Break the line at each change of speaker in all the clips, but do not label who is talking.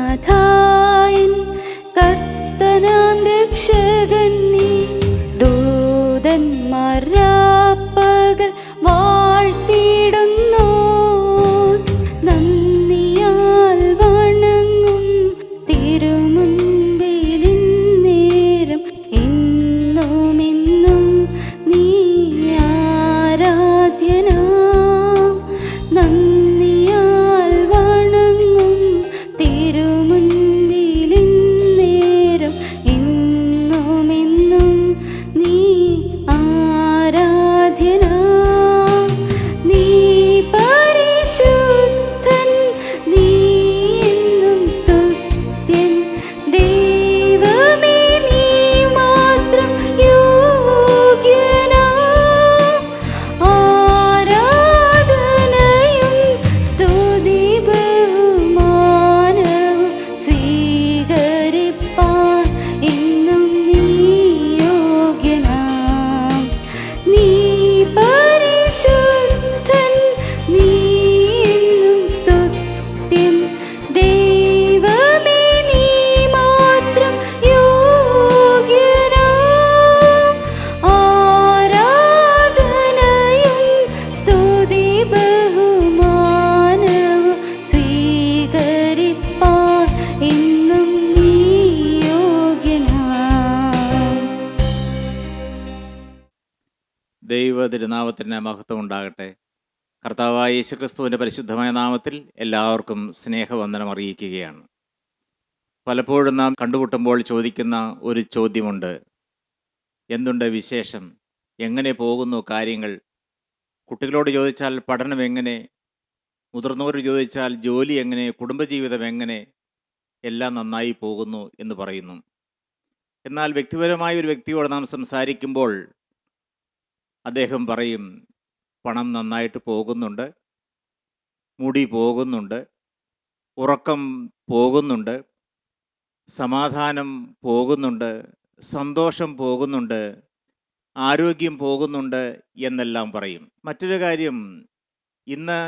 യേശുനാഥായൻ കർത്തനാം രക്ഷകൻ നീ, ദൂതന്മാർ രാപ്പകൽ വാഴ്ത്തിയിടുന്നു. നന്ദിയാൽ വണങ്ങും തിരുമുൻപിൽ ഇന്നേരം എന്നുമെന്നും നീ ആരാധ്യനാ. നന്ദിയാൽ വണങ്ങും തിരുമുൻപിൽ ഇന്നേരം എന്നുമെന്നും നീ ആരാധ്യനാ. നീ പരിശുദ്ധൻ, നീ എന്നും സ്തുത്യൻ. ദൈവമേ നീ മാത്രം യോഗ്യനാ. ആരാധനയും സ്തുതി ബഹുമാനവും സ്വീകരിപ്പാൻ എന്നും നീ യോഗ്യനാ. നീ പരിശുദ്ധൻ, നീ എന്നും സ്തുത്യൻ. ദൈവമേ നീ മാത്രം യോഗ്യനാ. ആരാധനയും സ്തുതി ബഹുമാനവും സ്വീകരിപ്പാൻ എന്നും നീ യോഗ്യനാ.
ദൈവ തിരുനാമത്തിന് മഹത്വം ഉണ്ടാകട്ടെ. കർത്താവായ യേശുക്രിസ്തുവിൻ്റെ പരിശുദ്ധമായ നാമത്തിൽ എല്ലാവർക്കും സ്നേഹവന്ദനം അറിയിക്കുകയാണ്. പലപ്പോഴും നാം കണ്ടുമുട്ടുമ്പോൾ ചോദിക്കുന്ന ഒരു ചോദ്യമുണ്ട്: എന്തുണ്ട് വിശേഷം? എങ്ങനെ പോകുന്നു കാര്യങ്ങൾ? കുട്ടികളോട് ചോദിച്ചാൽ പഠനം എങ്ങനെ, മുതിർന്നവരോട് ചോദിച്ചാൽ ജോലി എങ്ങനെ, കുടുംബജീവിതം എങ്ങനെ? എല്ലാം നന്നായി പോകുന്നു എന്ന് പറയുന്നു. എന്നാൽ വ്യക്തിപരമായ ഒരു വ്യക്തിയോട് നാം സംസാരിക്കുമ്പോൾ അദ്ദേഹം പറയും, പണം നന്നായിട്ട് പോകുന്നുണ്ട്, മുടി പോകുന്നുണ്ട്, ഉറക്കം പോകുന്നുണ്ട്, സമാധാനം പോകുന്നുണ്ട്, സന്തോഷം പോകുന്നുണ്ട്, ആരോഗ്യം പോകുന്നുണ്ട് എന്നെല്ലാം പറയും. മറ്റൊരു കാര്യം, ഇന്ന്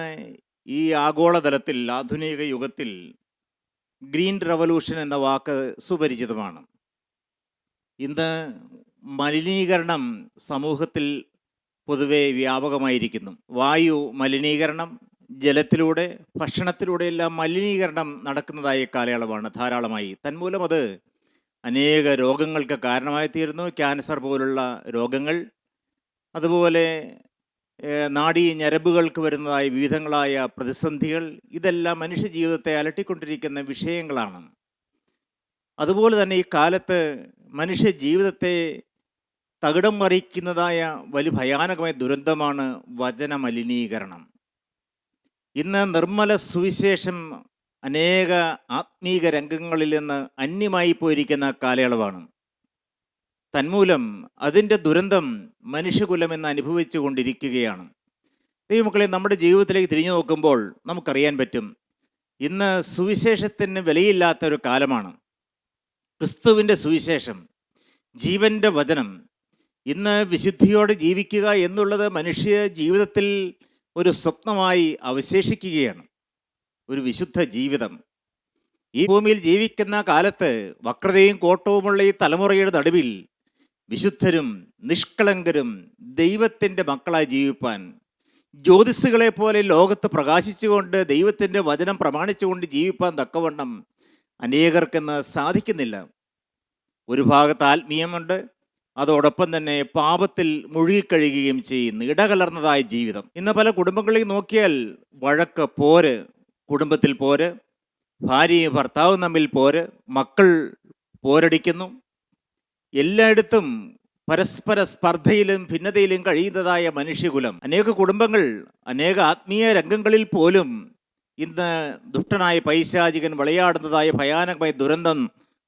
ഈ ആഗോളതലത്തിൽ ആധുനിക യുഗത്തിൽ ഗ്രീൻ റവല്യൂഷൻ എന്ന വാക്ക് സുപരിചിതമാണ്. ഇന്ന് മലിനീകരണം സമൂഹത്തിൽ പൊതുവെ വ്യാപകമായിരിക്കുന്നു. വായു മലിനീകരണം, ജലത്തിലൂടെ, ഭക്ഷണത്തിലൂടെ എല്ലാം മലിനീകരണം നടക്കുന്നതായ കാലയളവാണ് ധാരാളമായി. തന്മൂലം അത് അനേക രോഗങ്ങൾക്ക് കാരണമായി തീരുന്നു. ക്യാൻസർ പോലുള്ള രോഗങ്ങൾ, അതുപോലെ നാഡീ ഞരമ്പുകൾക്ക് വരുന്നതായ വിവിധങ്ങളായ പ്രതിസന്ധികൾ, ഇതെല്ലാം മനുഷ്യ ജീവിതത്തെ അലട്ടിക്കൊണ്ടിരിക്കുന്ന വിഷയങ്ങളാണ്. അതുപോലെ തന്നെ ഈ കാലത്ത് മനുഷ്യ ജീവിതത്തെ തകിടം മറിക്കുന്നതായ വലിയ ഭയാനകമായ ദുരന്തമാണ് വചന മലിനീകരണം. ഇന്ന് നിർമ്മല സുവിശേഷം അനേക ആത്മീക രംഗങ്ങളിൽ നിന്ന് അന്യമായി പോയിരിക്കുന്ന കാലയളവാണ്. തന്മൂലം അതിൻ്റെ ദുരന്തം മനുഷ്യകുലം എന്ന് അനുഭവിച്ചു കൊണ്ടിരിക്കുകയാണ്. ദൈവമക്കളെ, നമ്മുടെ ജീവിതത്തിലേക്ക് തിരിഞ്ഞു നോക്കുമ്പോൾ നമുക്കറിയാൻ പറ്റും, ഇന്ന് സുവിശേഷത്തിന് വിലയില്ലാത്ത ഒരു കാലമാണ്. ക്രിസ്തുവിൻ്റെ സുവിശേഷം, ജീവൻ്റെ വചനം, ഇന്ന് വിശുദ്ധിയോടെ ജീവിക്കുക എന്നുള്ളത് മനുഷ്യ ജീവിതത്തിൽ ഒരു സ്വപ്നമായി അവശേഷിക്കുകയാണ്. ഒരു വിശുദ്ധ ജീവിതം. ഈ ഭൂമിയിൽ ജീവിക്കുന്ന കാലത്ത് വക്രതയും കോട്ടവുമുള്ള ഈ തലമുറയുടെ നടുവിൽ വിശുദ്ധരും നിഷ്കളങ്കരും ദൈവത്തിൻ്റെ മക്കളായി ജീവിപ്പാൻ, ജ്യോതിസുകളെ പോലെ ലോകത്ത് പ്രകാശിച്ചുകൊണ്ട് ദൈവത്തിൻ്റെ വചനം പ്രമാണിച്ചുകൊണ്ട് ജീവിപ്പാൻ തക്കവണ്ണം അനേകർക്കെന്ന് സാധിക്കുന്നില്ല. ഒരു ഭാഗത്ത് ആത്മീയമുണ്ട്, അതോടൊപ്പം തന്നെ പാപത്തിൽ മുഴുകിക്കഴിയുകയും ചെയ്യുന്നു. ഇടകലർന്നതായ ജീവിതം. ഇന്ന് പല കുടുംബങ്ങളിൽ നോക്കിയാൽ വഴക്ക്, പോര്, കുടുംബത്തിൽ പോര്, ഭാര്യയും ഭർത്താവും തമ്മിൽ പോര്, മക്കൾ പോരടിക്കുന്നു. എല്ലായിടത്തും പരസ്പര സ്പർദ്ധയിലും ഭിന്നതയിലും കഴിയുന്നതായ മനുഷ്യകുലം. അനേക കുടുംബങ്ങൾ, അനേക ആത്മീയ രംഗങ്ങളിൽ പോലും ഇന്ന് ദുഷ്ടനായ പൈശാചികൻ വിളയാടുന്നതായ ഭയാനകമായ ദുരന്തം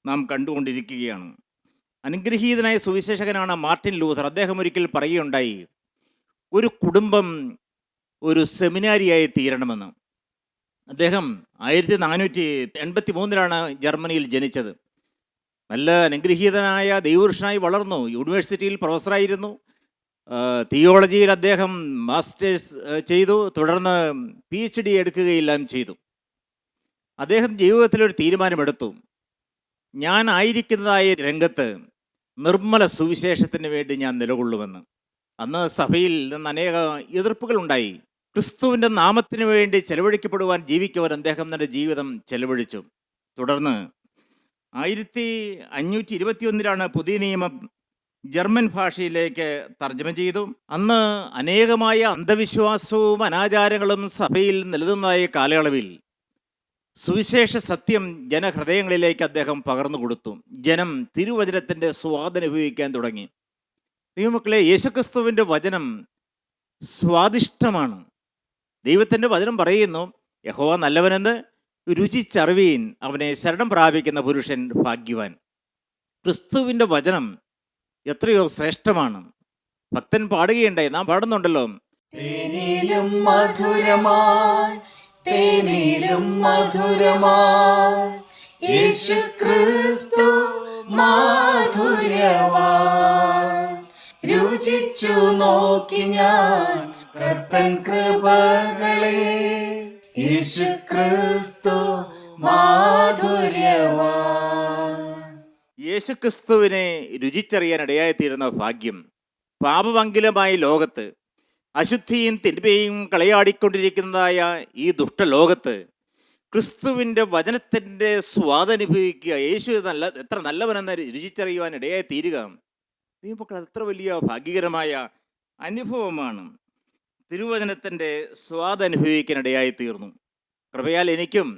നാം കണ്ടുകൊണ്ടിരിക്കുകയാണ്. അനുഗ്രഹീതനായ സുവിശേഷകനാണ് മാർട്ടിൻ ലൂഥർ. അദ്ദേഹം ഒരിക്കൽ പറയുകയുണ്ടായി, ഒരു കുടുംബം ഒരു സെമിനാരിയായി തീരണമെന്ന്. അദ്ദേഹം 1483 ജർമ്മനിയിൽ ജനിച്ചത്. നല്ല അനുഗ്രഹീതനായ ദൈവപുരുഷനായി വളർന്നു. യൂണിവേഴ്സിറ്റിയിൽ പ്രൊഫസറായിരുന്നു. തിയോളജിയിൽ അദ്ദേഹം മാസ്റ്റേഴ്സ് ചെയ്തു. തുടർന്ന് PhD എടുക്കുകയെല്ലാം ചെയ്തു. അദ്ദേഹം ജീവിതത്തിലൊരു തീരുമാനമെടുത്തു, ഞാൻ ആയിരിക്കുന്നതായ രംഗത്ത് നിർമ്മല സുവിശേഷത്തിന് വേണ്ടി ഞാൻ നിലകൊള്ളുമെന്ന്. അന്ന് സഭയിൽ നിന്ന് അനേക എതിർപ്പുകളുണ്ടായി. ക്രിസ്തുവിൻ്റെ നാമത്തിന് വേണ്ടി ചെലവഴിക്കപ്പെടുവാൻ, ജീവിക്കുവാൻ അദ്ദേഹം തൻ്റെ ജീവിതം ചെലവഴിച്ചു. തുടർന്ന് 1521 പുതിയ നിയമം ജർമ്മൻ ഭാഷയിലേക്ക് തർജ്ജമ ചെയ്തു. അന്ന് അനേകമായ അന്ധവിശ്വാസവും അനാചാരങ്ങളും സഭയിൽ നിലനിന്നതായ കാലയളവിൽ സുവിശേഷ സത്യം ജനഹൃദയങ്ങളിലേക്ക് അദ്ദേഹം പകർന്നു കൊടുത്തു. ജനം തിരുവചനത്തിൻ്റെ സ്വാദനുഭവിക്കാൻ തുടങ്ങി. ദൈവമക്കളെ, യേശുക്രിസ്തുവിൻ്റെ വചനം സ്വാദിഷ്ടമാണ്. ദൈവത്തിൻ്റെ വചനം പറയുന്നു, യഹോവ നല്ലവനെന്ന് രുചിച്ചറിവീൻ, അവനെ ശരണം പ്രാപിക്കുന്ന പുരുഷൻ ഭാഗ്യവാൻ. ക്രിസ്തുവിൻ്റെ വചനം എത്രയോ ശ്രേഷ്ഠമാണ്. ഭക്തൻ പാടുകയുണ്ടായി, നാം പാടുന്നുണ്ടല്ലോ,
തേനിലും മധുരമായി, തേനിലും മധുരമായി, യേശു ക്രിസ്തു മാധുര്യവാൻ. രുചിച്ചു നോക്കി ഞാൻ കർത്തൻ കൃപകളെ, യേശു ക്രിസ്തു മാധുര്യവാൻ.
യേശുക്രിസ്തുവിനെ രുചിച്ചറിയാൻ ഇടയായിത്തീരുന്ന ഭാഗ്യം. പാപമംഗലമായ ലോകത്ത്, അശുദ്ധിയും തിന്മയും കളയാടിക്കൊണ്ടിരിക്കുന്നതായ ഈ ദുഷ്ടലോകത്ത് ക്രിസ്തുവിൻ്റെ വചനത്തിൻ്റെ സ്വാദനുഭവിക്കുക, യേശു എത്ര നല്ലവനെന്ന് രുചിച്ചറിയുവാൻ ഇടയായിത്തീരുക, ദൈവമക്കൾ എത്ര വലിയ ഭാഗ്യകരമായ അനുഭവമാണ്. തിരുവചനത്തിൻ്റെ സ്വാദനുഭവിക്കാൻ ഇടയായിത്തീർന്നു. കൃപയാൽ എനിക്കും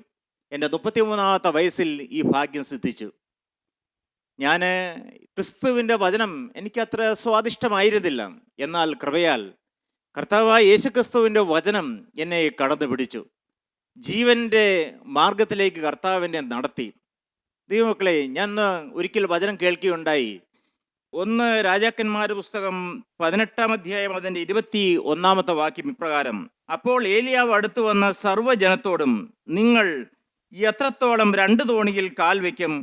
എൻ്റെ 33-ാമത്തെ വയസ്സിൽ ഈ ഭാഗ്യം സിദ്ധിച്ചു. ഞാൻ ക്രിസ്തുവിൻ്റെ വചനം എനിക്കത്ര സ്വാദിഷ്ടമായിരുന്നില്ല. എന്നാൽ കൃപയാൽ കർത്താവായ യേശുക്രിസ്തുവിൻ്റെ വചനം എന്നെ കടന്നു പിടിച്ചു. ജീവൻ്റെ മാർഗത്തിലേക്ക് കർത്താവിനെ നടത്തി. ദൈവമക്കളെ, ഞാൻ ഒരിക്കൽ വചനം കേൾക്കുകയുണ്ടായി. 1 രാജാക്കന്മാരുടെ പുസ്തകം 18-ാം അധ്യായം അതിൻ്റെ 21-ാമത്തെ വാക്യം ഇപ്രകാരം, അപ്പോൾ ഏലിയാവ് അടുത്തു വന്ന സർവ്വജനത്തോടും, നിങ്ങൾ എത്രത്തോളം 2 തോണിയിൽ കാൽ വയ്ക്കും?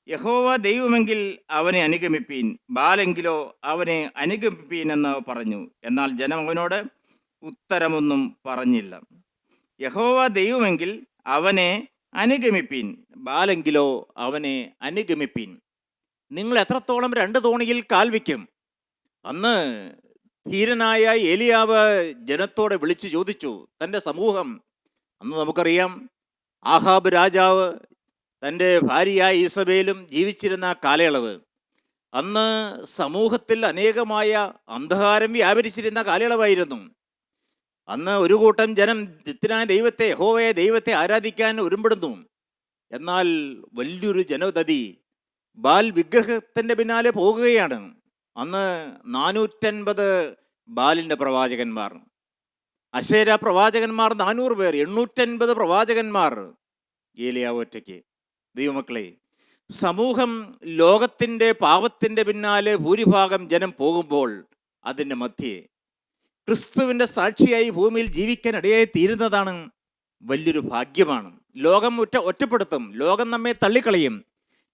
യഹോവ ദൈവമെങ്കിൽ അവനെ അനുഗമിപ്പീൻ, ബാലെങ്കിലോ അവനെ അനുഗമിപ്പീൻ എന്ന് പറഞ്ഞു. എന്നാൽ ജനം അവനോട് ഉത്തരമൊന്നും പറഞ്ഞില്ല. യഹോവ ദൈവമെങ്കിൽ അവനെ അനുഗമിപ്പീൻ, ബാലെങ്കിലോ അവനെ അനുഗമിപ്പീൻ. നിങ്ങൾ എത്രത്തോളം 2 തോണിയിൽ കാൽ വയ്ക്കും? അന്ന് ധീരനായ ഏലിയാവ് ജനത്തോടെ വിളിച്ചു ചോദിച്ചു. തൻ്റെ സമൂഹം, അന്ന് നമുക്കറിയാം, ആഹാബ് രാജാവ് തൻ്റെ ഭാര്യയായ ഈസബേലും ജീവിച്ചിരുന്ന കാലയളവ്. അന്ന് സമൂഹത്തിൽ അനേകമായ അന്ധകാരം വ്യാപരിച്ചിരുന്ന കാലയളവായിരുന്നു. അന്ന് ഒരു കൂട്ടം ജനം നിത്യനായ ദൈവത്തെ, യഹോവയെ ദൈവത്തെ ആരാധിക്കാൻ ഒരുമ്പെടുന്നു. എന്നാൽ വലിയൊരു ജനതതി ബാൽ വിഗ്രഹത്തിൻ്റെ പിന്നാലെ പോകുകയാണ്. അന്ന് 450 ബാലിൻ്റെ പ്രവാചകന്മാർ, അശേര പ്രവാചകന്മാർ 400 പേർ, 850 പ്രവാചകന്മാർ, ഏലിയാവ് ഒറ്റയ്ക്ക്. ദൈവമക്കളെ, സമൂഹം ലോകത്തിൻ്റെ പാപത്തിൻ്റെ പിന്നാലെ ഭൂരിഭാഗം ജനം പോകുമ്പോൾ അതിൻ്റെ മധ്യേ ക്രിസ്തുവിൻ്റെ സാക്ഷിയായി ഭൂമിയിൽ ജീവിക്കാൻ ഇടയായി തീരുന്നതാണ് വലിയൊരു ഭാഗ്യമാണ്. ലോകം ഒറ്റപ്പെടുത്തും, ലോകം നമ്മെ തള്ളിക്കളയും,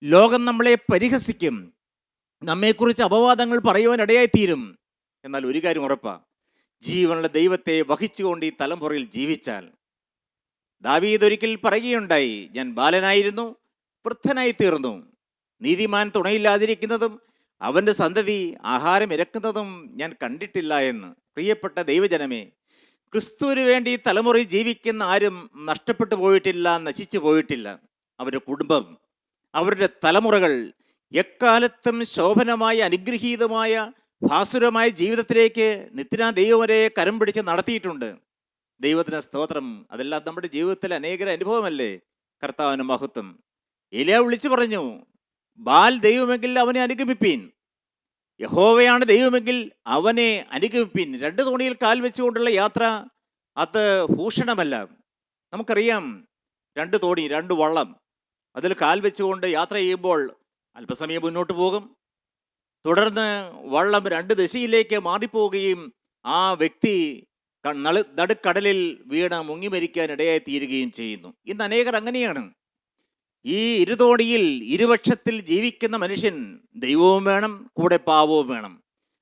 ലോകം നമ്മളെ പരിഹസിക്കും, നമ്മെക്കുറിച്ച് അപവാദങ്ങൾ പറയുവാൻ ഇടയായി തീരും. എന്നാൽ ഒരു കാര്യം ഉറപ്പാ, ജീവനുള്ള ദൈവത്തെ വഹിച്ചുകൊണ്ട് ഈ തലമുറയിൽ ജീവിച്ചാൽ. ദാവീദ് ഒരിക്കൽ പറയുകയുണ്ടായി, ഞാൻ ബാലനായിരുന്നു, വൃദ്ധനായി തീർന്നു. നീതിമാൻ തുണയില്ലാതിരിക്കുന്നതും അവൻ്റെ സന്തതി ആഹാരം ഇരക്കുന്നതും ഞാൻ കണ്ടിട്ടില്ല എന്ന്. പ്രിയപ്പെട്ട ദൈവജനമേ, ക്രിസ്തുവിന് വേണ്ടി തലമുറയിൽ ജീവിക്കുന്ന ആരും നഷ്ടപ്പെട്ടു പോയിട്ടില്ല, നശിച്ചു പോയിട്ടില്ല. അവരുടെ കുടുംബം, അവരുടെ തലമുറകൾ എക്കാലത്തും ശോഭനമായ, അനുഗ്രഹീതമായ, ഭാസുരമായ ജീവിതത്തിലേക്ക് നിത്യനാ ദൈവം വരെ കരം പിടിച്ച് നടത്തിയിട്ടുണ്ട്. ദൈവത്തിന് സ്തോത്രം. അതെല്ലാം നമ്മുടെ ജീവിതത്തിൽ അനേകര അനുഭവമല്ലേ. കർത്താവിന് മഹത്വം. ഏലിയാ വിളിച്ചു പറഞ്ഞു, ബാൽ ദൈവമെങ്കിൽ അവനെ അനുഗമിപ്പീൻ, യഹോവയാണ് ദൈവമെങ്കിൽ അവനെ അനുഗമിപ്പീൻ. 2 തോണിയിൽ കാൽ വെച്ചുകൊണ്ടുള്ള യാത്ര അത് ഭൂഷണമല്ല. നമുക്കറിയാം, 2 തോണി, 2 വള്ളം, അതിൽ കാൽ വെച്ചുകൊണ്ട് യാത്ര ചെയ്യുമ്പോൾ അല്പസമയം മുന്നോട്ട് പോകും, തുടർന്ന് വള്ളം 2 ദിശയിലേക്ക് മാറിപ്പോവുകയും ആ വ്യക്തി നടുക്കടലിൽ വീണ് മുങ്ങി മരിക്കാൻ ഇടയായി തീരുകയും ചെയ്യുന്നു. ഇന്ന് അനേകർ അങ്ങനെയാണ്. ഈ ഇരുതോണിയിൽ ഇരുപക്ഷത്തിൽ ജീവിക്കുന്ന മനുഷ്യൻ ദൈവവും വേണം, കൂടെ പാവവും വേണം.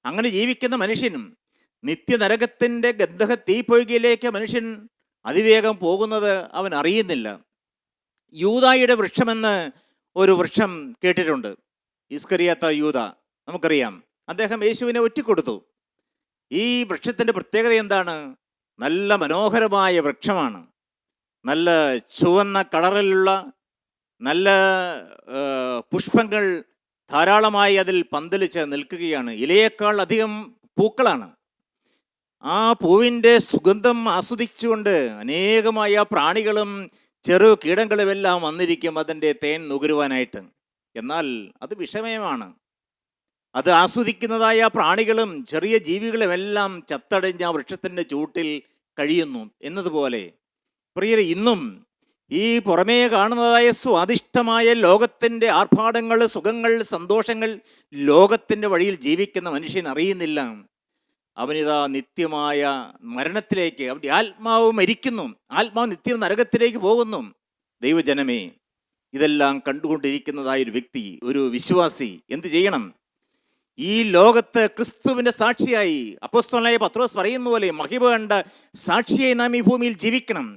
അങ്ങനെ ജീവിക്കുന്ന മനുഷ്യനും നിത്യനരകത്തിൻ്റെ ഗന്ധക തീപ്പൊയ്കയിലേക്ക് മനുഷ്യൻ അതിവേഗം പോകുന്നത് അവൻ അറിയുന്നില്ല. യൂദായുടെ വൃക്ഷമെന്ന് ഒരു വൃക്ഷം കേട്ടിട്ടുണ്ട്. ഇസ്കറിയാത്ത യൂദ, നമുക്കറിയാം, അദ്ദേഹം യേശുവിനെ ഒറ്റിക്കൊടുത്തു. ഈ വൃക്ഷത്തിൻ്റെ പ്രത്യേകത എന്താണ്? നല്ല മനോഹരമായ വൃക്ഷമാണ്. നല്ല ചുവന്ന കളറിലുള്ള നല്ല പുഷ്പങ്ങൾ ധാരാളമായി അതിൽ പന്തലിച്ച് നിൽക്കുകയാണ്. ഇലയേക്കാൾ അധികം പൂക്കളാണ്. ആ പൂവിൻ്റെ സുഗന്ധം ആസ്വദിച്ചുകൊണ്ട് അനേകമായ പ്രാണികളും ചെറു കീടങ്ങളുമെല്ലാം വന്നിരിക്കും അതിൻ്റെ തേൻ നുകരുവാനായിട്ട്. എന്നാൽ അത് വിഷമയമാണ്. അത് ആസ്വദിക്കുന്നതായ പ്രാണികളും ചെറിയ ജീവികളുമെല്ലാം ചത്തടഞ്ഞ ആ വൃക്ഷത്തിൻ്റെ ചൂട്ടിൽ കഴിയുന്നു എന്നതുപോലെ പ്രിയരെ, ഇന്നും ഈ പുറമേ കാണുന്നതായ സ്വാദിഷ്ടമായ ലോകത്തിൻ്റെ ആർഭാടങ്ങൾ, സുഖങ്ങൾ, സന്തോഷങ്ങൾ, ലോകത്തിൻ്റെ വഴിയിൽ ജീവിക്കുന്ന മനുഷ്യൻ അറിയുന്നില്ല, അവനിതാ നിത്യമായ മരണത്തിലേക്ക്, അവൻ്റെ ആത്മാവ് മരിക്കുന്നു, ആത്മാവ് നിത്യ നരകത്തിലേക്ക് പോകുന്നു. ദൈവജനമേ, ഇതെല്ലാം കണ്ടുകൊണ്ടിരിക്കുന്നതായ ഒരു വ്യക്തി, ഒരു വിശ്വാസി എന്ത് ചെയ്യണം? ഈ ലോകത്ത് ക്രിസ്തുവിൻ്റെ സാക്ഷിയായി അപ്പോസ്തലനായ പത്രോസ് പറയുന്ന പോലെ മഹിമ കണ്ട സാക്ഷിയായി നാം ഈ ഭൂമിയിൽ ജീവിക്കണം.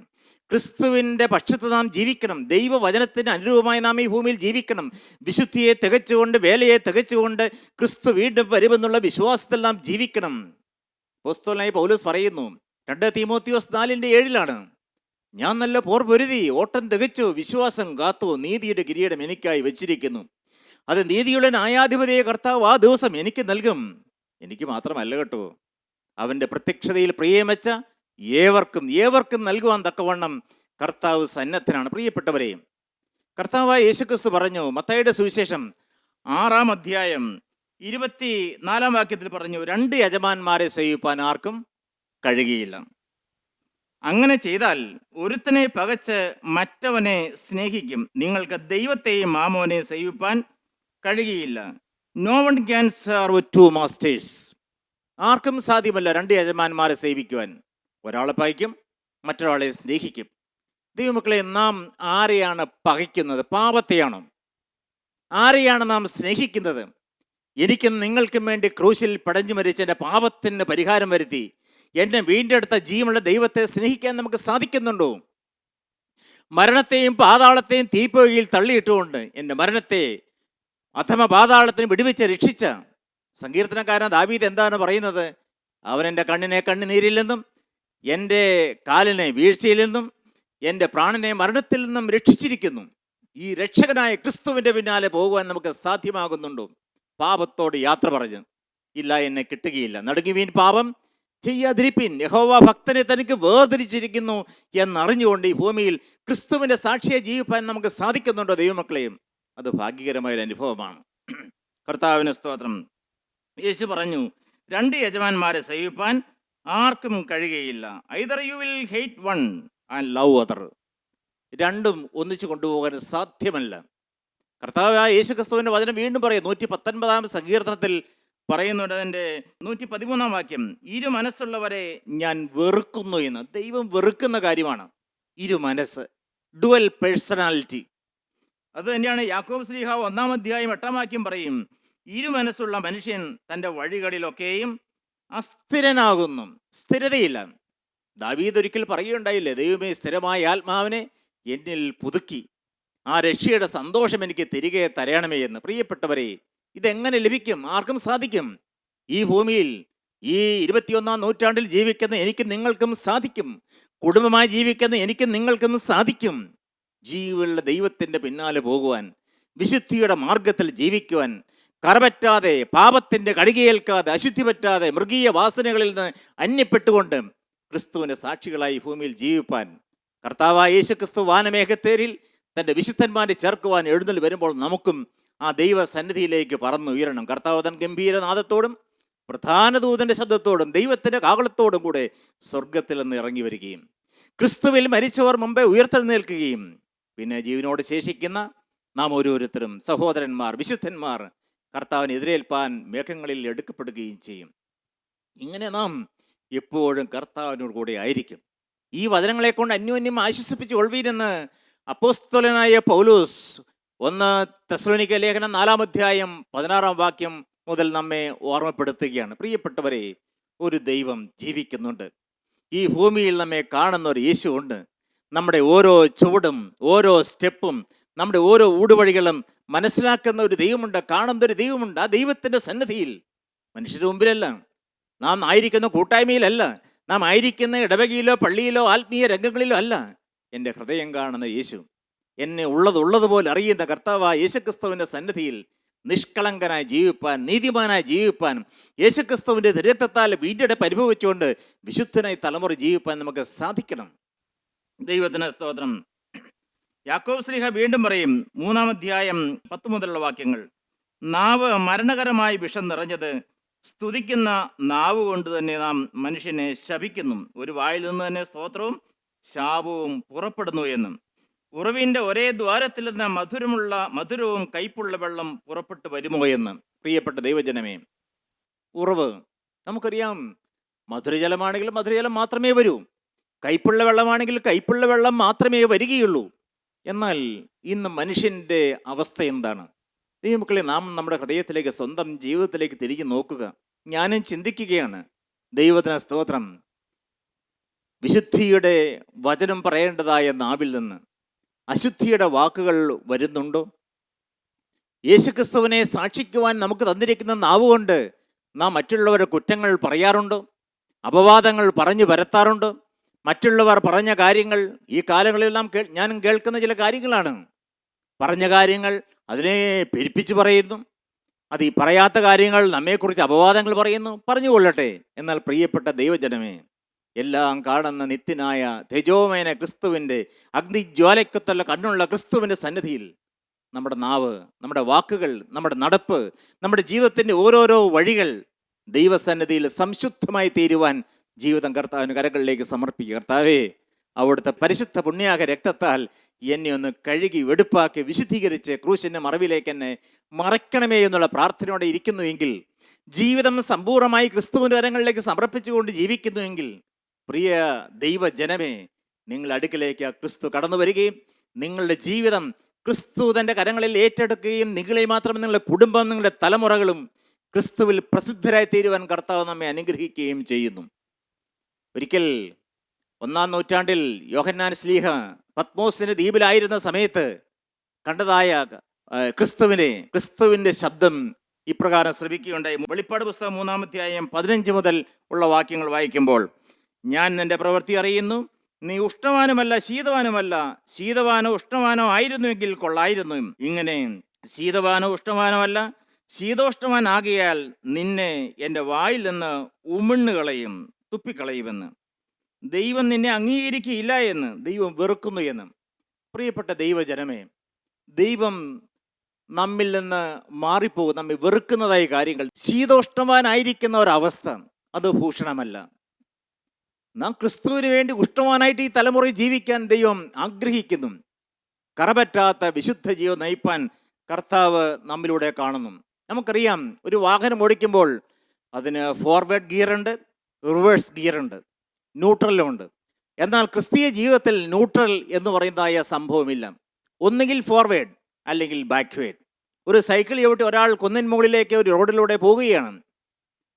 ക്രിസ്തുവിൻ്റെ പക്ഷത്ത് നാം ജീവിക്കണം. ദൈവവചനത്തിന് അനുരൂപമായി നാം ഈ ഭൂമിയിൽ ജീവിക്കണം. വിശുദ്ധിയെ തികച്ചുകൊണ്ട്, വേലയെ തികച്ചുകൊണ്ട് ക്രിസ്തു വീണ്ടും വരുമെന്നുള്ള വിശ്വാസത്തിൽ നാം ജീവിക്കണം. അപ്പോസ്തലനായ പൗലോസ് പറയുന്നു, 2 തീമോത്തിയോസ് 4:7 ഞാൻ നല്ല പോർ പൊരുതി, ഓട്ടം തികച്ചു, വിശ്വാസം കാത്തു, നീതിയുടെ കിരീടം എനിക്കായി വെച്ചിരിക്കുന്നു. അത് നീതിയുടെ ന്യായാധിപതിയെ കർത്താവ് ആ ദിവസം എനിക്ക് നൽകും. എനിക്ക് മാത്രമല്ല കേട്ടോ, അവൻ്റെ പ്രത്യക്ഷതയിൽ പ്രിയം വെച്ച ഏവർക്കും നൽകുവാൻ തക്കവണ്ണം കർത്താവ് സന്നദ്ധനാണ്. പ്രിയപ്പെട്ടവരെ, കർത്താവായ യേശുക്രിസ്തു പറഞ്ഞു, മത്തായിയുടെ സുവിശേഷം 6-ാം അധ്യായം 24-ാം വാക്യത്തിൽ പറഞ്ഞു, 2 യജമാന്മാരെ സേവിപ്പാൻ ആർക്കും കഴിയുകയില്ല. അങ്ങനെ ചെയ്താൽ ഒരുത്തനെ പകച്ച് മറ്റവനെ സ്നേഹിക്കും. നിങ്ങൾക്ക് ദൈവത്തെയും മാമോനെ സേവിപ്പാൻ കഴിയുകയില്ല. No one can serve 2 masters. ആർക്കും സാധ്യമല്ല 2 യജമാന്മാരെ സേവിക്കുവാൻ. ഒരാളെ പകയ്ക്കും, മറ്റൊരാളെ സ്നേഹിക്കും. ദൈവമക്കളെ, നാം ആരെയാണ് പകയ്ക്കുന്നത്? പാപത്തെയാണോ? ആരെയാണ് നാം സ്നേഹിക്കുന്നത്? എനിക്കും നിങ്ങൾക്കും വേണ്ടി ക്രൂശിൽ പടഞ്ഞു മരിച്ച എൻ്റെ പാപത്തിന് പരിഹാരം വരുത്തി എന്നെ വീണ്ടെടുത്ത ജീവനുള്ള ദൈവത്തെ സ്നേഹിക്കാൻ നമുക്ക് സാധിക്കുന്നുണ്ടോ? മരണത്തെയും പാതാളത്തെയും തീപ്പൊയ്കയിൽ തള്ളിയിട്ടുകൊണ്ട് എൻ്റെ മരണത്തെ അഥമ പാതാളത്തിന് വിടുവിച്ച് രക്ഷിച്ച സങ്കീർത്തനക്കാരൻ ദാവീദ് എന്താണ് പറയുന്നത്? അവൻ എൻ്റെ കണ്ണിനെ കണ്ണുനീരിൽ നിന്നും, എൻ്റെ കാലിനെ വീഴ്ചയിൽ നിന്നും, എൻ്റെ പ്രാണനെ മരണത്തിൽ നിന്നും രക്ഷിച്ചിരിക്കുന്നു. ഈ രക്ഷകനായ ക്രിസ്തുവിൻ്റെ പിന്നാലെ പോകുവാൻ നമുക്ക് സാധ്യമാകുന്നുണ്ടോ? പാപത്തോട് യാത്ര പറഞ്ഞു, ഇല്ല, എന്നെ കിട്ടുകയില്ല. നടുങ്ങുവീൻ പാപം, ചെയ്യാതിരിപ്പിൻ. യഹോവ ഭക്തനെ തനിക്ക് വേർതിരിച്ചിരിക്കുന്നു എന്നറിഞ്ഞുകൊണ്ട് ഈ ഭൂമിയിൽ ക്രിസ്തുവിൻ്റെ സാക്ഷിയെ ജീവിപ്പാൻ നമുക്ക് സാധിക്കുന്നുണ്ടോ ദൈവമക്കളെയും? അത് ഭാഗ്യകരമായൊരു അനുഭവമാണ്. കർത്താവിന് സ്തോത്രം. യേശു പറഞ്ഞു, 2 യജമാന്മാരെ സേവിപ്പാൻ ആർക്കും കഴിയുകയില്ല. Either you will hate one and love other. രണ്ടും ഒന്നിച്ചു കൊണ്ടുപോകാൻ സാധ്യമല്ല. കർത്താവായ യേശു ക്രിസ്തുവിൻ്റെ വചനം വീണ്ടും പറയും. 119 സങ്കീർത്തനത്തിൽ പറയുന്നുണ്ട്, അതിൻ്റെ 113 വാക്യം, ഇരു മനസ്സുള്ളവരെ ഞാൻ വെറുക്കുന്നു എന്ന്. ദൈവം വെറുക്കുന്ന കാര്യമാണ് ഇരു മനസ്സ്, ഡുവൽ പേഴ്സണാലിറ്റി. അത് തന്നെയാണ് യാക്കോബ് ശ്ലീഹ 1 അധ്യായം 8 വാക്യം പറയും, ഇരു മനസ്സുള്ള മനുഷ്യൻ തൻ്റെ വഴികളിലൊക്കെയും അസ്ഥിരനാകുന്നു. സ്ഥിരതയില്ല. ദാവീദ് ഒരിക്കൽ പറയുകയുണ്ടായില്ലേ, ദൈവമേ സ്ഥിരമായ ആത്മാവിനെ എന്നിൽ പുതുക്കി ആ രക്ഷയുടെ സന്തോഷം എനിക്ക് തിരികെ തരണമേ എന്ന്. പ്രിയപ്പെട്ടവരെ, ഇതെങ്ങനെ ലഭിക്കും? ആർക്കും സാധിക്കും. ഈ ഭൂമിയിൽ ഈ 21-ാം നൂറ്റാണ്ടിൽ ജീവിക്കുന്ന എനിക്ക് നിങ്ങൾക്കും സാധിക്കും. കുടുംബമായി ജീവിക്കുന്ന എനിക്ക് നിങ്ങൾക്കും സാധിക്കും. ജീവനുള്ള ദൈവത്തിൻ്റെ പിന്നാലെ പോകുവാൻ, വിശുദ്ധിയുടെ മാർഗത്തിൽ ജീവിക്കുവാൻ, കറപറ്റാതെ, പാപത്തിൻ്റെ കടികയേൽക്കാതെ, അശുദ്ധി പറ്റാതെ, മൃഗീയ വാസനകളിൽ നിന്ന് അന്യപ്പെട്ടുകൊണ്ട് ക്രിസ്തുവിൻ്റെ സാക്ഷികളായി ഭൂമിയിൽ ജീവിപ്പാൻ കർത്താവായ യേശു ക്രിസ്തു വാനമേഘത്തേരിൽ തൻ്റെ വിശുദ്ധന്മാരെ ചേർക്കുവാൻ എഴുന്നേൽ വരുമ്പോൾ നമുക്കും ആ ദൈവ സന്നിധിയിലേക്ക് പറന്നുയരണം. കർത്താവ് തൻ ഗംഭീരനാദത്തോടും പ്രധാന ദൂതൻ്റെ ശബ്ദത്തോടും ദൈവത്തിൻ്റെ കാഹളത്തോടും കൂടെ സ്വർഗത്തിൽ നിന്ന് ഇറങ്ങി വരികയും ക്രിസ്തുവിൽ മരിച്ചവർ മുമ്പേ ഉയർത്തെഴുന്നേൽക്കുകയും പിന്നെ ജീവനോട് ശേഷിക്കുന്ന നാം ഓരോരുത്തരും സഹോദരന്മാർ, വിശുദ്ധന്മാർ കർത്താവിനെ എതിരേൽപ്പാൻ മേഘങ്ങളിൽ എടുക്കപ്പെടുകയും ചെയ്യും. ഇങ്ങനെ നാം എപ്പോഴും കർത്താവിനോട് കൂടെ ആയിരിക്കും. ഈ വചനങ്ങളെ കൊണ്ട് അന്യോന്യം ആശ്വസിപ്പിച്ച് കൊള്ളുവീരെന്ന് അപ്പോസ്തലനായ പൗലോസ് 1 തെസ്സലോനിക്ക ലേഖനം 4 അധ്യായം 16 വാക്യം മുതൽ നമ്മെ ഓർമ്മപ്പെടുത്തുകയാണ്. പ്രിയപ്പെട്ടവരെ, ഒരു ദൈവം ജീവിക്കുന്നുണ്ട്. ഈ ഭൂമിയിൽ നമ്മെ കാണുന്ന ഒരു യേശു ഉണ്ട്. നമ്മുടെ ഓരോ ചുവടും ഓരോ സ്റ്റെപ്പും നമ്മുടെ ഓരോ ഊടുവഴികളും മനസ്സിലാക്കുന്ന ഒരു ദൈവമുണ്ട്, കാണുന്ന ഒരു ദൈവമുണ്ട്. ആ ദൈവത്തിൻ്റെ സന്നിധിയിൽ മനുഷ്യരുടെ മുമ്പിലല്ല, നാം ആയിരിക്കുന്ന കൂട്ടായ്മയിലല്ല, നാം ആയിരിക്കുന്ന ഇടവകയിലോ പള്ളിയിലോ ആത്മീയ രംഗങ്ങളിലോ അല്ല. എൻ്റെ ഹൃദയം കാണുന്ന യേശു, എന്നെ ഉള്ളതുപോലെ അറിയുന്ന കർത്താവായ യേശുക്രിസ്തുവിൻ്റെ സന്നിധിയിൽ നിഷ്കളങ്കനായി ജീവിപ്പാൻ, നീതിമാനായി ജീവിപ്പാൻ, യേശുക്രിസ്തുവിൻ്റെ രക്തത്താൽ വീണ്ടെടുപ്പ് അനുഭവിച്ചുകൊണ്ട് വിശുദ്ധനായി തലമുറ ജീവിപ്പാൻ നമുക്ക് സാധിക്കണം. ദൈവത്തിന് സ്തോത്രം. യാക്കോബ് ശ്ലീഹ വീണ്ടും പറയും 3 അധ്യായം 10 മുതലുള്ള വാക്യങ്ങൾ, നാവ് മരണകരമായി വിഷം നിറഞ്ഞത്, സ്തുതിക്കുന്ന നാവ് കൊണ്ട് തന്നെ നാം മനുഷ്യനെ ശപിക്കുന്നു. ഒരു വായിൽ നിന്ന് തന്നെ സ്തോത്രവും ശാപവും പുറപ്പെടുന്നു എന്നും. ഉറവിൻ്റെ ഒരേ ദ്വാരത്തിൽ നിന്ന് മധുരവും കയ്പുള്ള വെള്ളം പുറപ്പെട്ടു വരുമോ എന്ന്. പ്രിയപ്പെട്ട ദൈവജനമേ, ഉറവ് നമുക്കറിയാം. മധുരജലമാണെങ്കിൽ മധുരജലം മാത്രമേ വരൂ, കയ്പുള്ള വെള്ളമാണെങ്കിൽ കയ്പുള്ള വെള്ളം മാത്രമേ വരികയുള്ളൂ. എന്നാൽ ഇന്ന് മനുഷ്യൻ്റെ അവസ്ഥ എന്താണ്? ദൈവമക്കളെ, നാം നമ്മുടെ ഹൃദയത്തിലേക്ക്, സ്വന്തം ജീവിതത്തിലേക്ക് തിരികെ നോക്കുക. ഞാനും ചിന്തിക്കുകയാണ്. ദൈവത്തിന് സ്തോത്രം. വിശുദ്ധിയുടെ വചനം പറയേണ്ടതായ നാവിൽ നിന്ന് അശുദ്ധിയുടെ വാക്കുകൾ വരുന്നുണ്ടോ? യേശുക്രിസ്തുവിനെ സാക്ഷിക്കുവാൻ നമുക്ക് തന്നിരിക്കുന്ന നാവ് കൊണ്ട് നാം മറ്റുള്ളവരുടെ കുറ്റങ്ങൾ പറയാറുണ്ടോ? അപവാദങ്ങൾ പറഞ്ഞു പരത്താറുണ്ടോ? മറ്റുള്ളവർ പറഞ്ഞ കാര്യങ്ങൾ ഈ കാലങ്ങളിൽ ഞാനും കേൾക്കുന്ന ചില കാര്യങ്ങളാണ്. പറഞ്ഞ കാര്യങ്ങൾ അതിനെ പെരുപ്പിച്ച് പറയുന്നു. അത് ഈ പറയാത്ത കാര്യങ്ങൾ നമ്മെക്കുറിച്ച് അപവാദങ്ങൾ പറയുന്നു. പറഞ്ഞുകൊള്ളട്ടെ. എന്നാൽ പ്രിയപ്പെട്ട ദൈവജനമേ, എല്ലാം കാണുന്ന നിത്യനായ തേജോമയന ക്രിസ്തുവിൻ്റെ അഗ്നിജ്വാലയ്ക്കത്തുള്ള കണ്ണുള്ള ക്രിസ്തുവിൻ്റെ സന്നിധിയിൽ നമ്മുടെ നാവ്, നമ്മുടെ വാക്കുകൾ, നമ്മുടെ നടപ്പ്, നമ്മുടെ ജീവിതത്തിൻ്റെ ഓരോരോ വഴികൾ ദൈവസന്നിധിയിൽ സംശുദ്ധമായി തീരുവാൻ ജീവിതം കർത്താവിന് കരങ്ങളിലേക്ക് സമർപ്പിക്കുക. കർത്താവേ, അവിടുത്തെ പരിശുദ്ധ പുണ്യാക രക്തത്താൽ എന്നെ ഒന്ന് കഴുകി വെടുപ്പാക്കി വിശുദ്ധീകരിച്ച് ക്രൂശിൻ്റെ മറവിലേക്ക് എന്നെ മറയ്ക്കണമേ എന്നുള്ള പ്രാർത്ഥനയോടെ ഇരിക്കുന്നുവെങ്കിൽ, ജീവിതം സമ്പൂർണ്ണമായി ക്രിസ്തുവിൻ്റെ കരങ്ങളിലേക്ക് സമർപ്പിച്ചുകൊണ്ട് ജീവിക്കുന്നുവെങ്കിൽ, പ്രിയ ദൈവജനമേ, നിങ്ങളുടെ അടുക്കിലേക്ക് ആ ക്രിസ്തു കടന്നു വരികയും നിങ്ങളുടെ ജീവിതം ക്രിസ്തു തൻ്റെ കരങ്ങളിൽ ഏറ്റെടുക്കുകയും നിങ്ങളെ മാത്രമേ നിങ്ങളുടെ കുടുംബം, നിങ്ങളുടെ തലമുറകളും ക്രിസ്തുവിൽ പ്രസിദ്ധരായി തീരുവാൻ കർത്താവ് നമ്മെ അനുഗ്രഹിക്കുകയും ചെയ്യുന്നു. ഒരിക്കൽ 1-ാം നൂറ്റാണ്ടിൽ യോഹന്നാൻ ശ്ലീഹ പത്മോസിന്റെ ദ്വീപിലായിരുന്ന സമയത്ത് കണ്ടതായ ക്രിസ്തുവിൻ്റെ ശബ്ദം ഇപ്രകാരം ശ്രവിക്കുകയുണ്ടായി. വെളിപ്പാട് പുസ്തകം 3-ാം അധ്യായം 15 മുതൽ ഉള്ള വാക്യങ്ങൾ വായിക്കുമ്പോൾ, ഞാൻ നിന്റെ പ്രവൃത്തി അറിയുന്നു, നീ ഉഷ്ണവാനുമല്ല ശീതവാനുമല്ല. ശീതവാനോ ഉഷ്ണവാനോ ആയിരുന്നുവെങ്കിൽ കൊള്ളായിരുന്നു. ഇങ്ങനെ ശീതവാനോ ഉഷ്ണവാനോ അല്ല, ശീതോഷ്ണവാനാകിയാൽ നിന്നെ എൻ്റെ വായിൽ നിന്ന് ഉമിണ്ണുകളയും. തുപ്പിക്കളയുമെന്ന്. ദൈവം നിന്നെ അംഗീകരിക്കുകയില്ല എന്ന്, ദൈവം വെറുക്കുന്നു എന്ന്. പ്രിയപ്പെട്ട ദൈവജനമേ, ദൈവം നമ്മിൽ നിന്ന് മാറിപ്പോകും, നമ്മെ വെറുക്കുന്നതായ കാര്യങ്ങൾ, ശീതോഷ്ണവാനായിരിക്കുന്ന ഒരവസ്ഥ, അത് ഭൂഷണമല്ല. നാം ക്രിസ്തുവിന് വേണ്ടി ഉഷ്ണവാനായിട്ട് ഈ തലമുറയിൽ ജീവിക്കാൻ ദൈവം ആഗ്രഹിക്കുന്നു. കറപറ്റാത്ത വിശുദ്ധ ജീവൻ നയിപ്പാൻ കർത്താവ് നമ്മിലൂടെ കാണുന്നു. നമുക്കറിയാം, ഒരു വാഹനം ഓടിക്കുമ്പോൾ അതിന് ഫോർവേഡ് ഗിയറുണ്ട്, റിവേഴ്സ് ഗിയറുണ്ട്, ന്യൂട്രലുണ്ട്. എന്നാൽ ക്രിസ്തീയ ജീവിതത്തിൽ ന്യൂട്രൽ എന്ന് പറയുന്നതായ സംഭവമില്ല. ഒന്നുകിൽ ഫോർവേഡ് അല്ലെങ്കിൽ ബാക്ക്വേഡ്. ഒരു സൈക്കിൾ ചവിട്ടി ഒരാൾ കുന്നിൻ മുകളിലേക്ക് ഒരു റോഡിലൂടെ പോവുകയാണ്.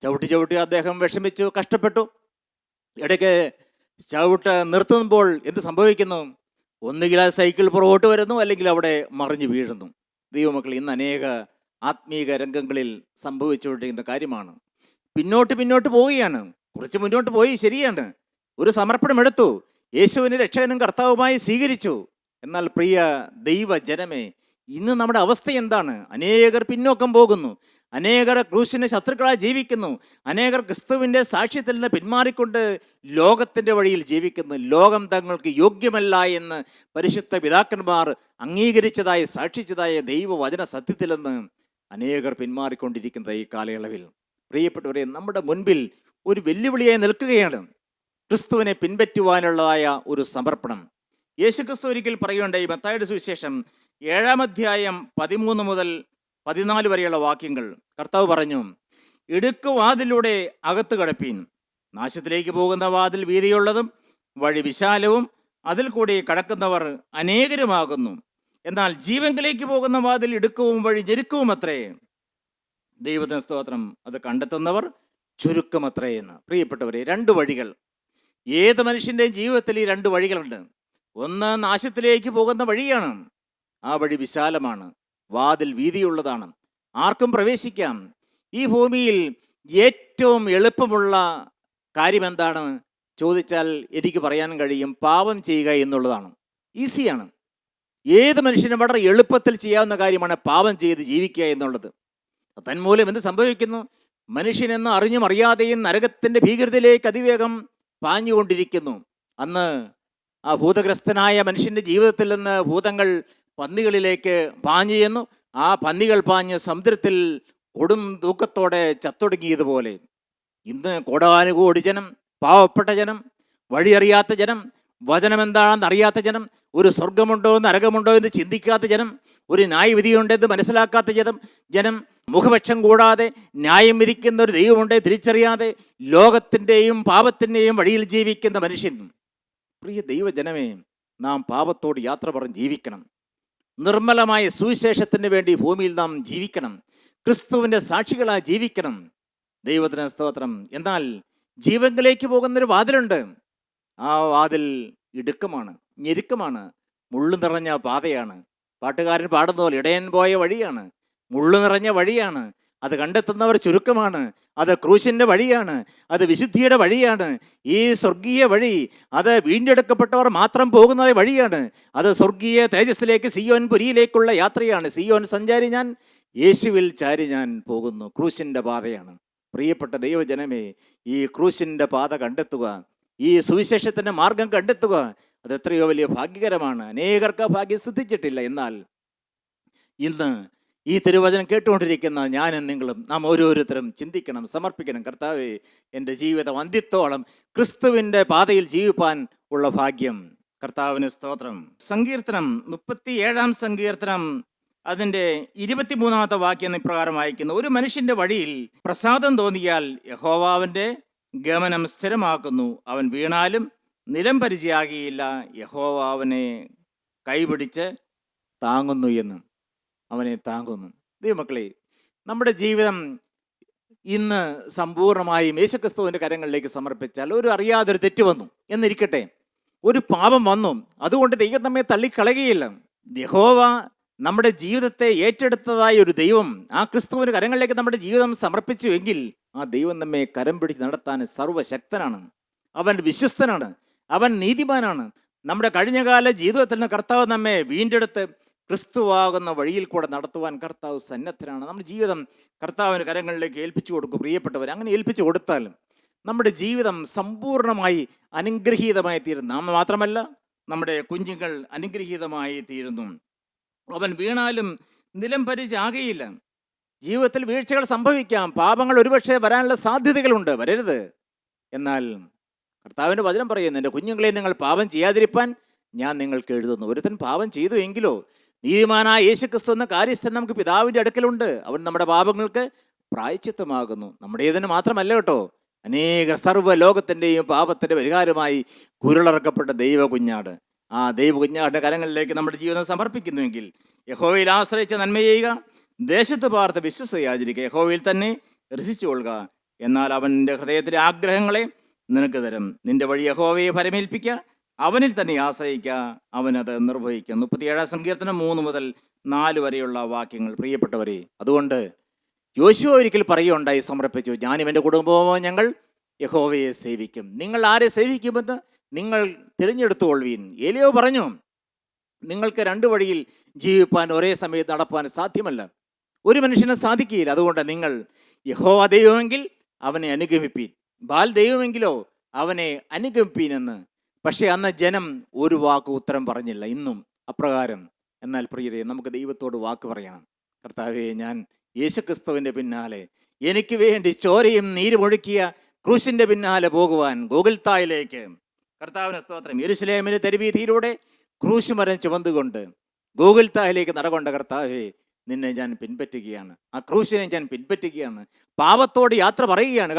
ചവിട്ടി അദ്ദേഹം വിഷമിച്ചു, കഷ്ടപ്പെട്ടു. ഇടയ്ക്ക് ചവിട്ട് നിർത്തുമ്പോൾ എന്ത് സംഭവിക്കുന്നു? ഒന്നുകിൽ ആ സൈക്കിൾ പുറകോട്ട് വരുന്നു, അല്ലെങ്കിൽ അവിടെ മറിഞ്ഞു വീഴുന്നു. ദൈവമക്കൾ, ഇന്ന് അനേക ആത്മീക രംഗങ്ങളിൽ സംഭവിച്ചുകൊണ്ടിരിക്കുന്ന കാര്യമാണ്. പിന്നോട്ട് പോവുകയാണ്. കുറച്ച് മുന്നോട്ട് പോയി, ശരിയാണ്, ഒരു സമർപ്പണം എടുത്തു, യേശുവിനെ രക്ഷകനും കർത്താവുമായി സ്വീകരിച്ചു. എന്നാൽ പ്രിയ ദൈവജനമേ, ഇന്ന് നമ്മുടെ അവസ്ഥ എന്താണ്? അനേകർ പിന്നോക്കം പോകുന്നു, അനേകർ ക്രൂശിന് ശത്രുക്കളായി ജീവിക്കുന്നു, അനേകർ ക്രിസ്തുവിൻ്റെ സാക്ഷ്യത്തിൽ നിന്ന് പിന്മാറിക്കൊണ്ട് ലോകത്തിൻ്റെ വഴിയിൽ ജീവിക്കുന്നു. ലോകം തങ്ങൾക്ക് യോഗ്യമല്ല എന്ന് പരിശുദ്ധ പിതാക്കന്മാർ അംഗീകരിച്ചതായി സാക്ഷിച്ചതായ ദൈവവചന സത്യത്തിൽ നിന്ന് അനേകർ പിന്മാറിക്കൊണ്ടിരിക്കുന്ന ഈ കാലയളവിൽ പ്രിയപ്പെട്ടവരെ, നമ്മുടെ മുൻപിൽ ഒരു വെല്ലുവിളിയായി നിൽക്കുകയാണ് ക്രിസ്തുവിനെ പിൻപറ്റുവാനുള്ളതായ ഒരു സമർപ്പണം. യേശുക്രിസ്തു ഒരിക്കൽ പറയുകയുണ്ടായി, മത്തായിയുടെ സുവിശേഷം 7-ാം അധ്യായം 13 മുതൽ 14 വരെയുള്ള വാക്യങ്ങൾ. കർത്താവ് പറഞ്ഞു, ഇടുക്ക് വാതിലൂടെ അകത്ത് കടപ്പീൻ. നാശത്തിലേക്ക് പോകുന്ന വാതിൽ വീതിയുള്ളതും വഴി വിശാലവും, അതിൽ കൂടി കടക്കുന്നവർ അനേകരുമാകുന്നു. എന്നാൽ ജീവങ്കിലേക്ക് പോകുന്ന വാതിൽ ഇടുക്കവും വഴി ഞെരുക്കവും അത്രേ. ദൈവത്തിന് സ്തോത്രം. അത് കണ്ടെത്തുന്നവർ ചുരുക്കമത്രേ എന്ന്. പ്രിയപ്പെട്ടവരെ, 2 വഴികൾ. ഏത് മനുഷ്യൻ്റെയും ജീവിതത്തിൽ ഈ 2 വഴികളുണ്ട്. ഒന്ന് നാശത്തിലേക്ക് പോകുന്ന വഴിയാണ്. ആ വഴി വിശാലമാണ്, വാതിൽ വീതിയുള്ളതാണ്, ആർക്കും പ്രവേശിക്കാം. ഈ ഭൂമിയിൽ ഏറ്റവും എളുപ്പമുള്ള കാര്യം എന്താണ് ചോദിച്ചാൽ എനിക്ക് പറയാൻ കഴിയും, പാപം ചെയ്യുക എന്നുള്ളതാണ്. ഈസിയാണ്. ഏത് മനുഷ്യനും വളരെ എളുപ്പത്തിൽ ചെയ്യാവുന്ന കാര്യമാണ് പാപം ചെയ്ത് ജീവിക്കുക എന്നുള്ളത്. തന്മൂലം എന്ത് സംഭവിക്കുന്നു? മനുഷ്യനെന്ന് അറിഞ്ഞും അറിയാതെയും നരകത്തിൻ്റെ ഭീകരതയിലേക്ക് അതിവേഗം പാഞ്ഞുകൊണ്ടിരിക്കുന്നു. അന്ന് ആ ഭൂതഗ്രസ്തനായ മനുഷ്യൻ്റെ ജീവിതത്തിൽ നിന്ന് ഭൂതങ്ങൾ പന്നികളിലേക്ക് പാഞ്ഞു ചെന്നു. ആ പന്നികൾ പാഞ്ഞ് സമുദ്രത്തിൽ കൊടും തൂക്കത്തോടെ ചത്തൊടുങ്ങിയതുപോലെ ഇന്ന് കോടാനുകോടി ജനം, പാവപ്പെട്ട ജനം, വഴിയറിയാത്ത ജനം, വചനം എന്താണെന്ന് അറിയാത്ത ജനം, ഒരു സ്വർഗമുണ്ടോ നരകമുണ്ടോ എന്ന് ചിന്തിക്കാത്ത ജനം, ഒരു ന്യായവിധിയുണ്ടെന്ന് മനസ്സിലാക്കാത്ത ജനം, മുഖപക്ഷം കൂടാതെ ന്യായം വിധിക്കുന്ന ഒരു ദൈവമുണ്ട് തിരിച്ചറിയാതെ ലോകത്തിൻ്റെയും പാപത്തിൻ്റെയും വഴിയിൽ ജീവിക്കുന്ന മനുഷ്യൻ. പ്രിയ ദൈവജനമേ, നാം പാപത്തോട് യാത്ര പറഞ്ഞ് ജീവിക്കണം. നിർമ്മലമായ സുവിശേഷത്തിന് വേണ്ടി ഭൂമിയിൽ നാം ജീവിക്കണം. ക്രിസ്തുവിൻ്റെ സാക്ഷികളായി ജീവിക്കണം. ദൈവത്തിന് സ്തോത്രം. എന്നാൽ ജീവങ്കിലേക്ക് പോകുന്നൊരു വാതിലുണ്ട്. ആ വാതിൽ ഇടുക്കമാണ്, ഞെരുക്കമാണ്, മുള്ളു നിറഞ്ഞ പാതയാണ്. പാട്ടുകാരൻ പാടുന്ന പോലെ ഇടയൻ പോയ വഴിയാണ്, മുള്ളു നിറഞ്ഞ വഴിയാണ്. അത് കണ്ടെത്തുന്നവർ ചുരുക്കമാണ്. അത് ക്രൂശിൻ്റെ വഴിയാണ്, അത് വിശുദ്ധിയുടെ വഴിയാണ്. ഈ സ്വർഗീയ വഴി അത് വീണ്ടെടുക്കപ്പെട്ടവർ മാത്രം പോകുന്ന വഴിയാണ്. അത് സ്വർഗീയ തേജസ്സിലേക്ക്, സിയോൻ പുരിയിലേക്കുള്ള യാത്രയാണ്. സിയോൻ സഞ്ചാരി ഞാൻ, യേശുവിൽ ചാരി ഞാൻ പോകുന്നു. ക്രൂശിൻ്റെ പാതയാണ്. പ്രിയപ്പെട്ട ദൈവജനമേ, ഈ ക്രൂശിൻ്റെ പാത കണ്ടെത്തുക, ഈ സുവിശേഷത്തിൻ്റെ മാർഗം കണ്ടെത്തുക, അത് എത്രയോ വലിയ ഭാഗ്യകരമാണ്. അനേകർക്ക് ഭാഗ്യം സിദ്ധിച്ചിട്ടില്ല. എന്നാൽ ഇന്ന് ഈ തിരുവചനം കേട്ടുകൊണ്ടിരിക്കുന്ന ഞാനും നിങ്ങളും നാം ഓരോരുത്തരും ചിന്തിക്കണം, സമർപ്പിക്കണം. കർത്താവേ, എൻ്റെ ജീവിതം അന്ത്യത്തോളം ക്രിസ്തുവിൻ്റെ പാതയിൽ ജീവിപ്പാൻ ഉള്ള ഭാഗ്യം. കർത്താവിന് സ്തോത്രം. സങ്കീർത്തനം 37-ാം സങ്കീർത്തനം അതിൻ്റെ 23-ാമത്തെ വാക്യം ഇപ്രകാരം വായിക്കുന്നു: ഒരു മനുഷ്യൻ്റെ വഴിയിൽ പ്രസാദം തോന്നിയാൽ യഹോവ അവൻ്റെ ഗമനം സ്ഥിരമാക്കുന്നു. അവൻ വീണാലും നിലം പരിചയാകിയില്ല. യഹോവ അവനെ കൈപിടിച്ച് താങ്ങുന്നു എന്ന്. അവനെ താങ്ങുന്നു. ദൈവമക്കളെ, നമ്മുടെ ജീവിതം ഇന്ന് സമ്പൂർണ്ണമായും യേശുക്രിസ്തുവിൻ്റെ കരങ്ങളിലേക്ക് സമർപ്പിച്ചാൽ, ഒരു അറിയാതൊരു തെറ്റ് വന്നു എന്നിരിക്കട്ടെ, ഒരു പാപം വന്നു, അതുകൊണ്ട് ദൈവം നമ്മെ തള്ളിക്കളയുകയില്ല. യഹോവ നമ്മുടെ ജീവിതത്തെ ഏറ്റെടുത്തതായ ഒരു ദൈവം ആ ക്രിസ്തുവിൻ്റെ കരങ്ങളിലേക്ക് നമ്മുടെ ജീവിതം സമർപ്പിച്ചു എങ്കിൽ ആ ദൈവം നമ്മെ കരം പിടിച്ച് നടത്താൻ സർവശക്തനാണ്. അവൻ വിശ്വസ്തനാണ്, അവൻ നീതിമാനാണ്. നമ്മുടെ കഴിഞ്ഞകാല ജീവിതത്തിൽ നിന്ന് കർത്താവ് നമ്മെ വീണ്ടെടുത്ത് ക്രിസ്തുവാകുന്ന വഴിയിൽ കൂടെ നടത്തുവാൻ കർത്താവ് സന്നദ്ധനാണ്. നമ്മുടെ ജീവിതം കർത്താവിൻ്റെ കരങ്ങളിലേക്ക് ഏൽപ്പിച്ചു കൊടുക്കും. പ്രിയപ്പെട്ടവർ, അങ്ങനെ ഏൽപ്പിച്ചു കൊടുത്താൽ നമ്മുടെ ജീവിതം സമ്പൂർണ്ണമായി അനുഗ്രഹീതമായി തീരുന്നു. നാം മാത്രമല്ല, നമ്മുടെ കുഞ്ഞുങ്ങൾ അനുഗ്രഹീതമായി തീരുന്നു. അവൻ വീണാലും നിലം പരിചാകയില്ല. ജീവിതത്തിൽ വീഴ്ചകൾ സംഭവിക്കാം, പാപങ്ങൾ ഒരുപക്ഷെ വരാനുള്ള സാധ്യതകളുണ്ട്, വരരുത്. എന്നാൽ കർത്താവിൻ്റെ വചനം പറയുന്നു, എൻ്റെ കുഞ്ഞുങ്ങളെ നിങ്ങൾ പാപം ചെയ്യാതിരിപ്പാൻ ഞാൻ നിങ്ങൾക്ക് എഴുതുന്നു. ഒരുത്തൻ പാപം ചെയ്തു എങ്കിലോ നീതിമാനായ യേശുക്രിസ്തു എന്ന കാര്യസ്ഥൻ നമുക്ക് പിതാവിൻ്റെ അടുക്കലുണ്ട്. അവൻ നമ്മുടെ പാപങ്ങൾക്ക് പ്രായശ്ചിത്തമാകുന്നു. നമ്മുടേതിന് മാത്രമല്ല കേട്ടോ, അനേക സർവ്വ ലോകത്തിൻ്റെയും പാപത്തിൻ്റെ പരിഹാരമായി കുരുളറക്കപ്പെട്ട ദൈവ കുഞ്ഞാട്. ആ ദൈവ കുഞ്ഞാടിൻ്റെ കരങ്ങളിലേക്ക് നമ്മുടെ ജീവിതം സമർപ്പിക്കുന്നുവെങ്കിൽ യഹോവയിൽ ആശ്രയിച്ച് നന്മ ചെയ്യുക, ദേശത്ത് പാർത്ത് വിശ്വസ്തയാചരിക്കുക, യഹോവയിൽ തന്നെ രസിച്ചുകൊള്ളുക. എന്നാൽ അവൻ്റെ ഹൃദയത്തിലെ ആഗ്രഹങ്ങളെ നിനക്ക് തരും. നിന്റെ വഴി യഹോവയെ ഫലമേൽപ്പിക്കുക, അവനിൽ തന്നെ ആശ്രയിക്കുക, അവനത് നിർവഹിക്കുക. 37 സങ്കീർത്തനം 3 മുതൽ 4 വരെയുള്ള വാക്യങ്ങൾ. പ്രിയപ്പെട്ടവരെ, അതുകൊണ്ട് യോശുവ ഒരിക്കൽ പറയുകയുണ്ടായി, സമർപ്പിച്ചു, ഞാനും എൻ്റെ കുടുംബമോ ഞങ്ങൾ യഹോവയെ സേവിക്കും. നിങ്ങൾ ആരെ സേവിക്കുമെന്ന് നിങ്ങൾ തിരഞ്ഞെടുത്തുകൊള്ളുവീൻ. ഏലിയോ പറഞ്ഞു, നിങ്ങൾക്ക് 2 വഴിയിൽ ജീവിപ്പാൻ ഒരേ സമയത്ത് നടപ്പാൻ സാധ്യമല്ല, ഒരു മനുഷ്യന് സാധിക്കുകയില്ല. അതുകൊണ്ട് നിങ്ങൾ യഹോവ ദൈവമെങ്കിൽ അവനെ അനുഗമിപ്പീൻ, ബാൽ ദൈവമെങ്കിലോ അവനെ അനുഗമിപ്പീനെന്ന്. പക്ഷേ അന്ന് ജനം ഒരു വാക്ക് ഉത്തരം പറഞ്ഞില്ല, ഇന്നും അപ്രകാരം. എന്നാൽ പ്രിയരെ, നമുക്ക് ദൈവത്തോട് വാക്ക് പറയണം. കർത്താവേ, ഞാൻ യേശുക്രിസ്തുവിൻ്റെ പിന്നാലെ, എനിക്ക് വേണ്ടി ചോരയും നീരുമൊഴുക്കിയ ക്രൂശിൻ്റെ പിന്നാലെ പോകുവാൻ ഗോകുൽത്തായിലേക്ക്, കർത്താവിന് സ്തോത്രം, യെരുശലേമിന് തെരുവീതിയിലൂടെ ക്രൂശ് മരം ചുമന്നുകൊണ്ട് ഗോകുൽത്തായിലേക്ക് നടകൊണ്ട കർത്താവേ, നിന്നെ ഞാൻ പിൻപറ്റുകയാണ്, ആ ക്രൂശിനെ ഞാൻ പിൻപറ്റുകയാണ്, പാപത്തോട് യാത്ര പറയുകയാണ്.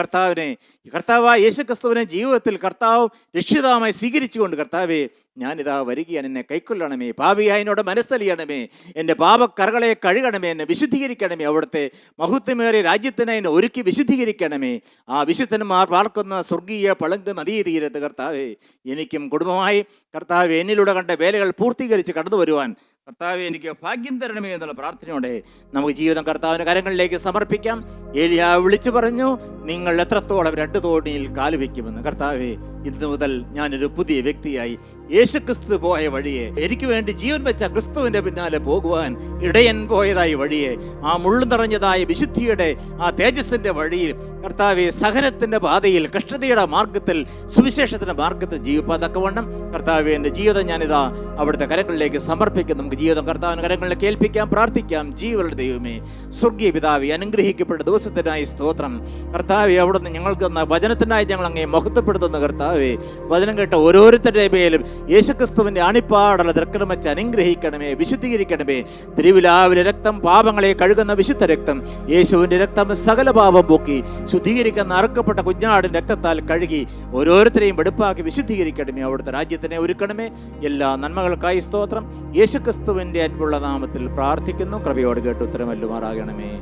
കർത്താവായ യേശുക്രിസ്തുവിനെ ജീവിതത്തിൽ കർത്താവ് രക്ഷിതാവായി സ്വീകരിച്ചുകൊണ്ട്, കർത്താവേ, ഞാനിതാ വരികയാണ്, എന്നെ കൈക്കൊള്ളണമേ, പാപിയായ എന്നോട് മനസ്സലിയണമേ, എൻ്റെ പാപക്കറകളെ കഴുകണമേ, എന്നെ വിശുദ്ധീകരിക്കണമേ, അവിടുത്തെ മഹത്വമേറിയ രാജ്യത്തിനെ എന്നെ ഒരുക്കി വിശുദ്ധീകരിക്കണമേ. ആ വിശുദ്ധന്മാർ പാർക്കുന്ന സ്വർഗീയ പളങ്ക് നദീതീരത്ത് കർത്താവേ, എനിക്കും കുടുംബമായി കർത്താവേ എന്നിലൂടെ കണ്ട വേലകൾ പൂർത്തീകരിച്ച് കടന്നു വരുവാൻ കർത്താവേ എനിക്ക് ഭാഗ്യം തരണമേ എന്നുള്ള പ്രാർത്ഥനയോടെ നമുക്ക് ജീവിതം കർത്താവിൻ്റെ കരങ്ങളിലേക്ക് സമർപ്പിക്കാം. ഏലിയാ വിളിച്ചു പറഞ്ഞു, നിങ്ങൾ എത്രത്തോളം 2 തോണിയിൽ കാലുവെക്കുമെന്ന്. കർത്താവേ, ഇന്ന് മുതൽ ഞാനൊരു പുതിയ വ്യക്തിയായി യേശുക്രിസ്തു പോയ വഴിയെ, എനിക്ക് വേണ്ടി ജീവൻ വെച്ച ക്രിസ്തുവിൻ്റെ പിന്നാലെ പോകുവാൻ ഇടയൻ പോയതായി വഴിയെ, ആ മുള്ളു നിറഞ്ഞതായ വിശുദ്ധിയുടെ ആ തേജസ്സിൻ്റെ വഴിയിൽ കർത്താവെ, സഹനത്തിൻ്റെ പാതയിൽ, കഷ്ടതയുടെ മാർഗത്തിൽ, സുവിശേഷത്തിൻ്റെ മാർഗത്തിൽ ജീവിപ്പാതക്കവണ്ണം കർത്താവെ, എൻ്റെ ജീവിതം ഞാനിതാ അവിടുത്തെ കരങ്ങളിലേക്ക് സമർപ്പിക്കുന്നു. നമുക്ക് ജീവിതം കർത്താവിൻ്റെ കരങ്ങളിലേക്ക് ഏൽപ്പിക്കാം, പ്രാർത്ഥിക്കാം. ജീവനുള്ള ദൈവമേ, സ്വർഗീയ പിതാവേ, അനുഗ്രഹിക്കപ്പെട്ട ദിവസത്തിനായി സ്തോത്രം. കർത്താവെ, അവിടുന്ന് ഞങ്ങൾക്ക് തന്ന വചനത്തിനായി ഞങ്ങൾ അങ്ങേ മഹത്വപ്പെടുത്തുന്ന കർത്താവെ, വചനം കേട്ട ഓരോരുത്തരുടെ മേലും യേശുക്രിസ്തുവിൻ്റെ അണിപ്പാടുള്ള തൃക്കരം വെച്ച് അനുഗ്രഹിക്കണമേ, വിശുദ്ധീകരിക്കണമേ. തിരുവിലാവിലെ രക്തം പാപങ്ങളെ കഴുകുന്ന വിശുദ്ധ രക്തം, യേശുവിൻ്റെ രക്തം സകല പാപം പോക്കി ശുദ്ധീകരിക്കുന്ന അറുക്കപ്പെട്ട കുഞ്ഞാടിൻ്റെ രക്തത്താൽ കഴുകി ഓരോരുത്തരെയും വെടുപ്പാക്കി വിശുദ്ധീകരിക്കണമേ. അവിടുത്തെ രാജ്യത്തിനെ ഒരുക്കണമേ. എല്ലാ നന്മകൾക്കായി സ്തോത്രം. യേശുക്രിസ്തുവിൻ്റെ അൻപുള്ള നാമത്തിൽ പ്രാർത്ഥിക്കുന്നു. കൃപയോട് കേട്ട് ഉത്തരമല്ലുമാറാകണമേ.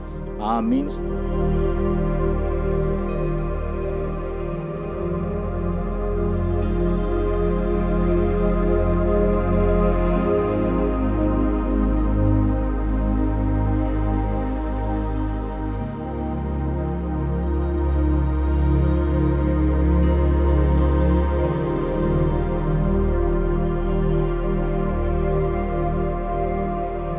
ആമീൻ.